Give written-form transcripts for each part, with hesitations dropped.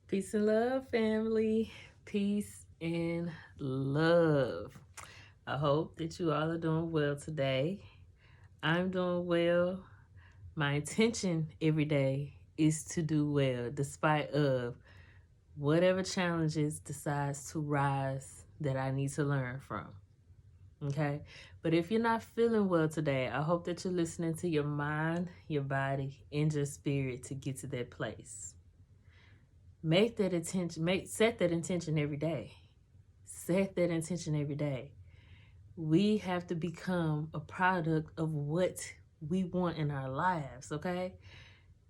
Peace and love, family. Peace and love. I hope that you all are doing well today. I'm doing well. My intention every day is to do well, despite of whatever challenges decides to rise that I need to learn from. Okay? But if you're not feeling well today, I hope that you're listening to your mind, your body, and your spirit to get to that place. Set that intention every day. Set that intention every day. We have to become a product of what we want in our lives, okay?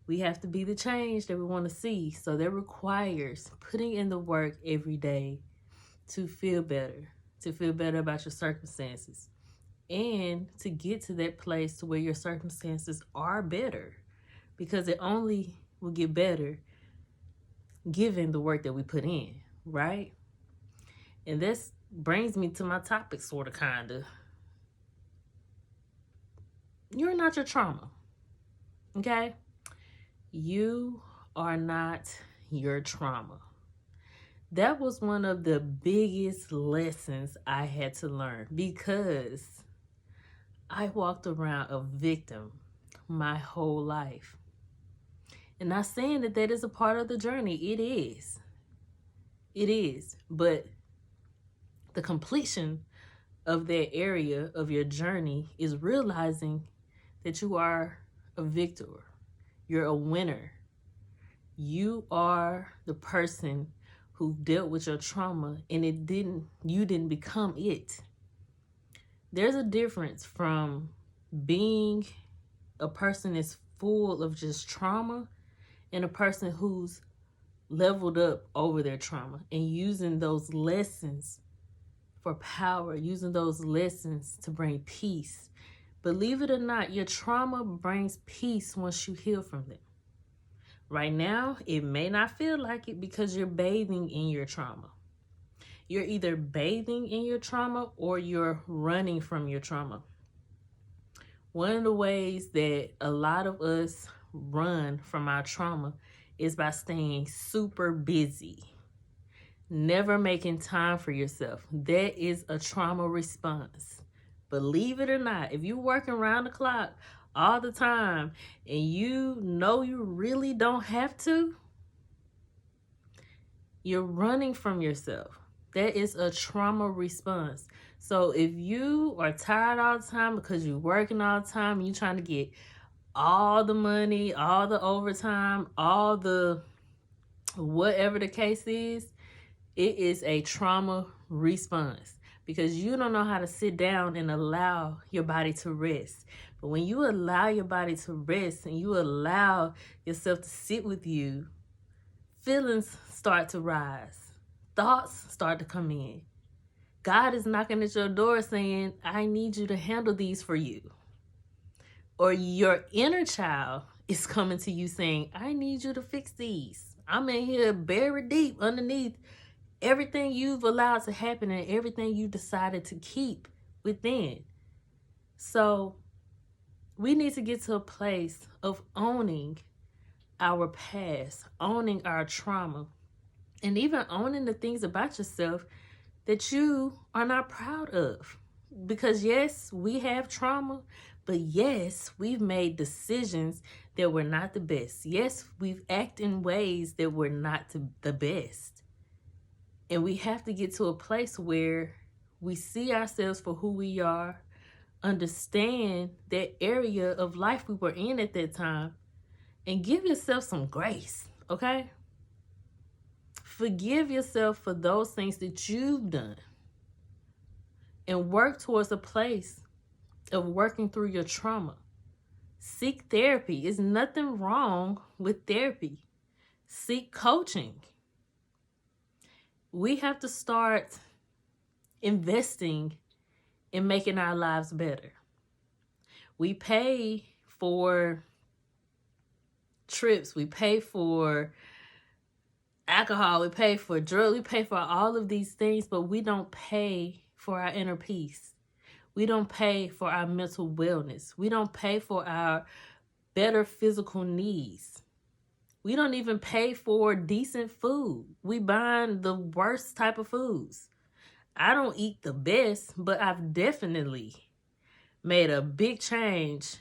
We have to be the change that we want to see. So that requires putting in the work every day to feel better about your circumstances, and to get to that place to where your circumstances are better, because it only will get better given the work that we put in, right? And this brings me to my topic, sort of, kind of. You're not your trauma, okay? You are not your trauma. That was one of the biggest lessons I had to learn, because I walked around a victim my whole life. And not saying that that is a part of the journey. It is. It is. But the completion of that area of your journey is realizing that you are a victor. You're a winner. You are the person who dealt with your trauma, and you didn't become it. There's a difference from being a person that's full of just trauma and a person who's leveled up over their trauma and using those lessons for power, using those lessons to bring peace. Believe it or not, your trauma brings peace once you heal from them. Right now, it may not feel like it because you're bathing in your trauma. You're either bathing in your trauma or you're running from your trauma. One of the ways that a lot of us run from our trauma is by staying super busy, never making time for yourself. That is a trauma response. Believe it or not, if you're working around the clock all the time and you know you really don't have to, you're running from yourself. That is a trauma response. So if you are tired all the time because you're working all the time and you're trying to get all the money, all the overtime, all the whatever the case is, it is a trauma response, because you don't know how to sit down and allow your body to rest. But when you allow your body to rest and you allow yourself to sit with you, feelings start to rise. Thoughts start to come in. God is knocking at your door saying, I need you to handle these for you. Or your inner child is coming to you saying, I need you to fix these. I'm in here buried deep underneath everything you've allowed to happen and everything you decided to keep within. So we need to get to a place of owning our past, owning our trauma, and even owning the things about yourself that you are not proud of. Because yes, we have trauma, but yes, we've made decisions that were not the best. Yes, we've acted in ways that were not the best. And we have to get to a place where we see ourselves for who we are, understand that area of life we were in at that time, and give yourself some grace, okay? Forgive yourself for those things that you've done and work towards a place of working through your trauma. Seek therapy. There's nothing wrong with therapy. Seek coaching. We have to start investing in making our lives better. We pay for trips. We pay for alcohol. We pay for drugs. We pay for all of these things, but we don't pay for our inner peace. We don't pay for our mental wellness. We don't pay for our better physical needs. We don't even pay for decent food. We buying the worst type of foods. I don't eat the best, but I've definitely made a big change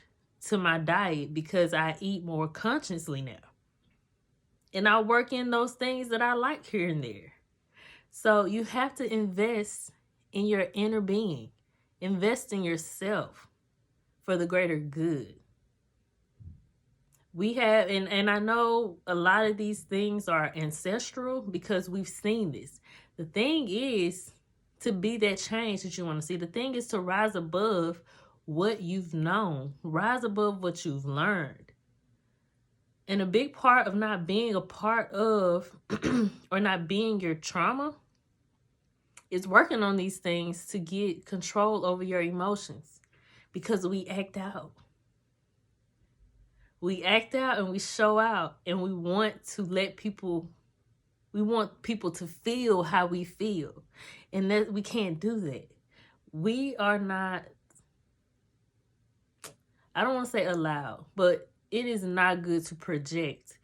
to my diet because I eat more consciously now. And I work in those things that I like here and there. So you have to invest in your inner being. Invest in yourself for the greater good. We have, and I know a lot of these things are ancestral because we've seen this. The thing is to be that change that you want to see. The thing is to rise above what you've known, rise above what you've learned. And a big part of not being a part of or not being your trauma is working on these things to get control over your emotions, because we act out. We act out and we show out, and we want people to feel how we feel. And that we can't do that. We are not, I don't want to say allowed, but it is not good to project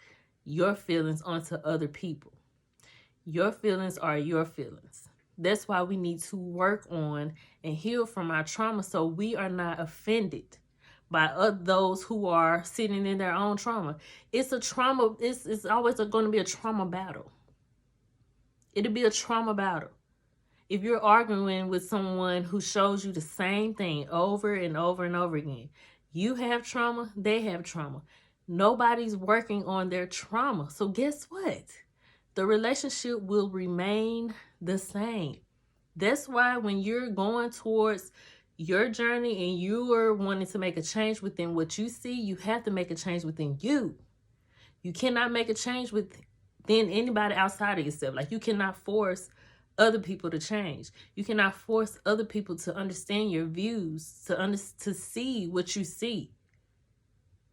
your feelings onto other people. Your feelings are your feelings. That's why we need to work on and heal from our trauma, so we are not offended by those who are sitting in their own trauma. It's a trauma. It's always going to be a trauma battle. It'll be a trauma battle. If you're arguing with someone who shows you the same thing over and over and over again, you have trauma, they have trauma. Nobody's working on their trauma. So guess what? The relationship will remain the same. That's why when you're going towards your journey and you are wanting to make a change within what you see, you have to make a change within you. You cannot make a change within anybody outside of yourself. Like, you cannot force other people to change. You cannot force other people to understand your views, to see what you see.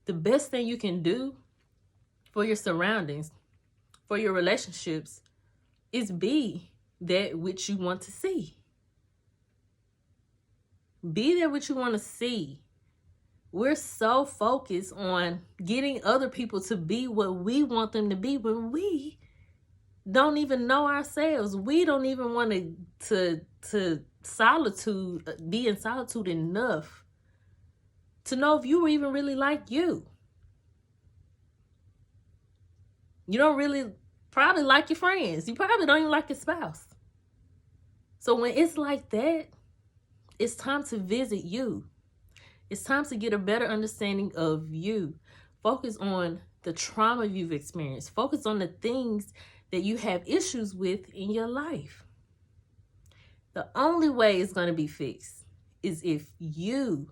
The best thing you can do for your surroundings, for your relationships, is be that which you want to see. Be that which you want to see. We're so focused on getting other people to be what we want them to be, but we don't even know ourselves. We don't even want to be in solitude enough to know if you even really like you. You don't really probably like your friends. You probably don't even like your spouse. So when it's like that, it's time to visit you. It's time to get a better understanding of you. Focus on the trauma you've experienced. Focus on the things that you have issues with in your life. The only way it's going to be fixed is if you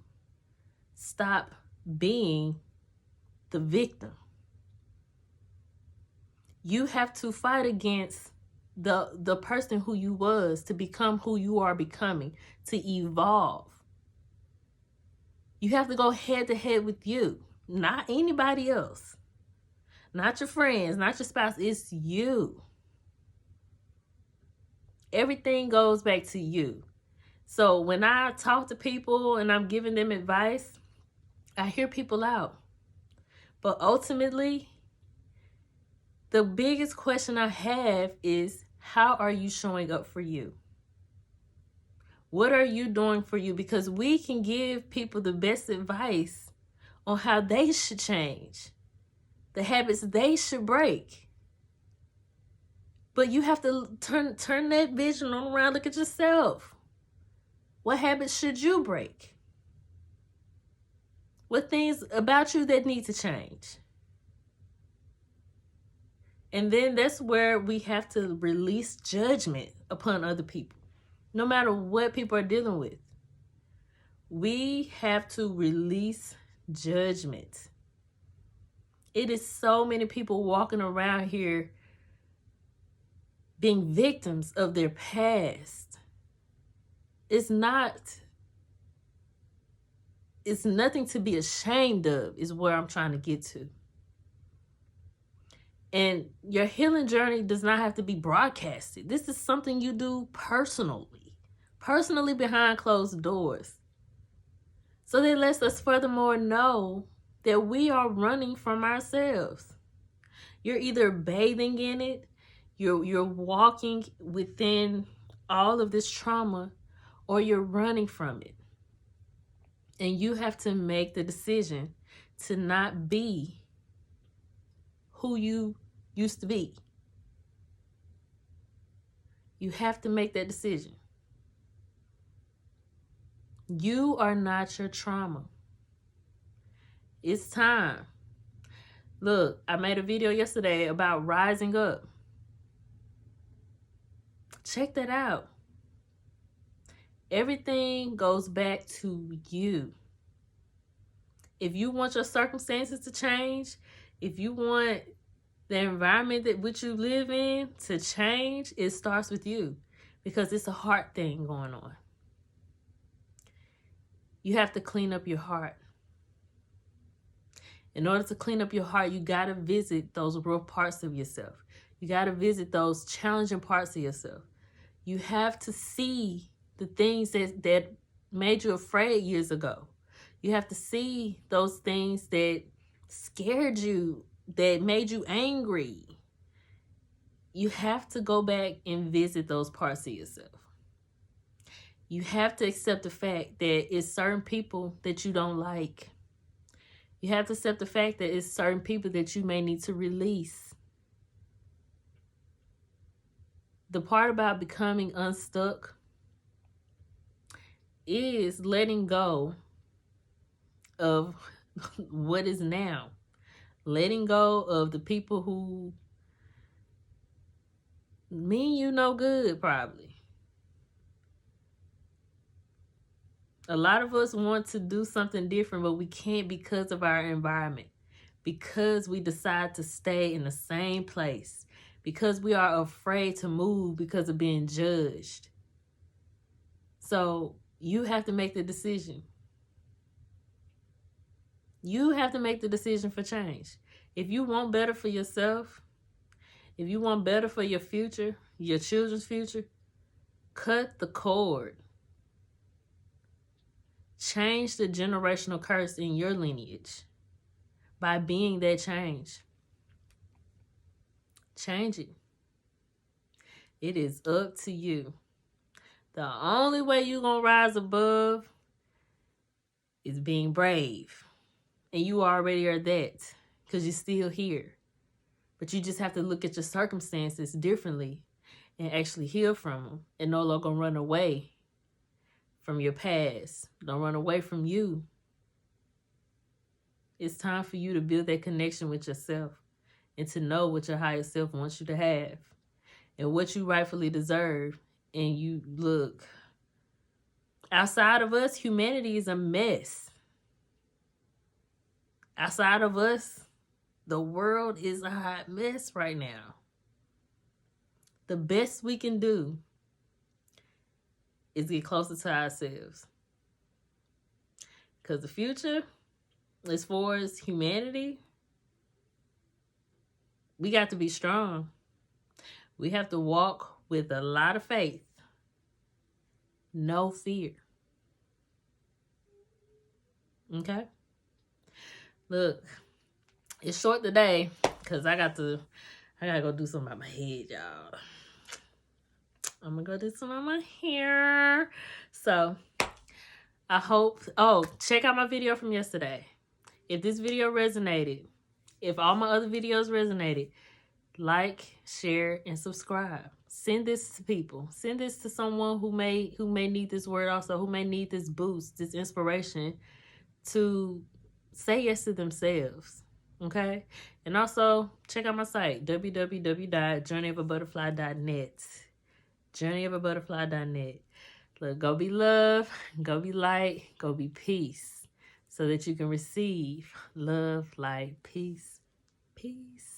stop being the victim. You have to fight against the person who you was to become who you are becoming, to evolve. You have to go head to head with you, not anybody else, not your friends, not your spouse. It's you. Everything goes back to you. So when I talk to people and I'm giving them advice, I hear people out. But ultimately, the biggest question I have is, how are you showing up for you? What are you doing for you? Because we can give people the best advice on how they should change, the habits they should break. But you have to turn that vision on around. Look at yourself. What habits should you break? What things about you that need to change? And then that's where we have to release judgment upon other people, no matter what people are dealing with. We have to release judgment. It is so many people walking around here being victims of their past. It's nothing to be ashamed of, is where I'm trying to get to. And your healing journey does not have to be broadcasted. This is something you do personally behind closed doors. So that lets us furthermore know that we are running from ourselves. You're either bathing in it, you're walking within all of this trauma, or you're running from it. And you have to make the decision to not be who you used to be. You have to make that decision. You are not your trauma. It's time. Look, I made a video yesterday about rising up. Check that out. Everything goes back to you. If you want your circumstances to change, if you want the environment that which you live in to change, it starts with you, because it's a heart thing going on. You have to clean up your heart. In order to clean up your heart, you got to visit those real parts of yourself. You got to visit those challenging parts of yourself. You have to see the things that made you afraid years ago. You have to see those things that scared you, that made you angry. You have to go back and visit those parts of yourself. You have to accept the fact that it's certain people that you don't like. You have to accept the fact that it's certain people that you may need to release. The part about becoming unstuck is letting go of what is now. Letting go of the people who mean you no good, probably. A lot of us want to do something different, but we can't because of our environment. Because we decide to stay in the same place. Because we are afraid to move because of being judged. So you have to make the decision. You have to make the decision for change. If you want better for yourself, if you want better for your future, your children's future, cut the cord. Change the generational curse in your lineage by being that change. Change it. It is up to you. The only way you're going to rise above is being brave. And you already are that, because you're still here. But you just have to look at your circumstances differently and actually heal from them, and no longer run away from your past. Don't run away from you. It's time for you to build that connection with yourself and to know what your higher self wants you to have and what you rightfully deserve. And you look, outside of us, humanity is a mess. Outside of us, the world is a hot mess right now. The best we can do is get closer to ourselves. Because the future, as far as humanity, we got to be strong. We have to walk with a lot of faith. No fear. Okay? Look, it's short today because I gotta go do something about my head, y'all. I'm gonna go do some on my hair. So I hope, check out my video from yesterday. If this video resonated, if all my other videos resonated, like, share, and subscribe. Send this to people. Send this to someone who may need this word also, who may need this boost, this inspiration to say yes to themselves. Okay? And also, check out my site, www.journeyofaButterfly.net. JourneyofaButterfly.net. Look, go be love, go be light, go be peace, so that you can receive love, light, peace. Peace.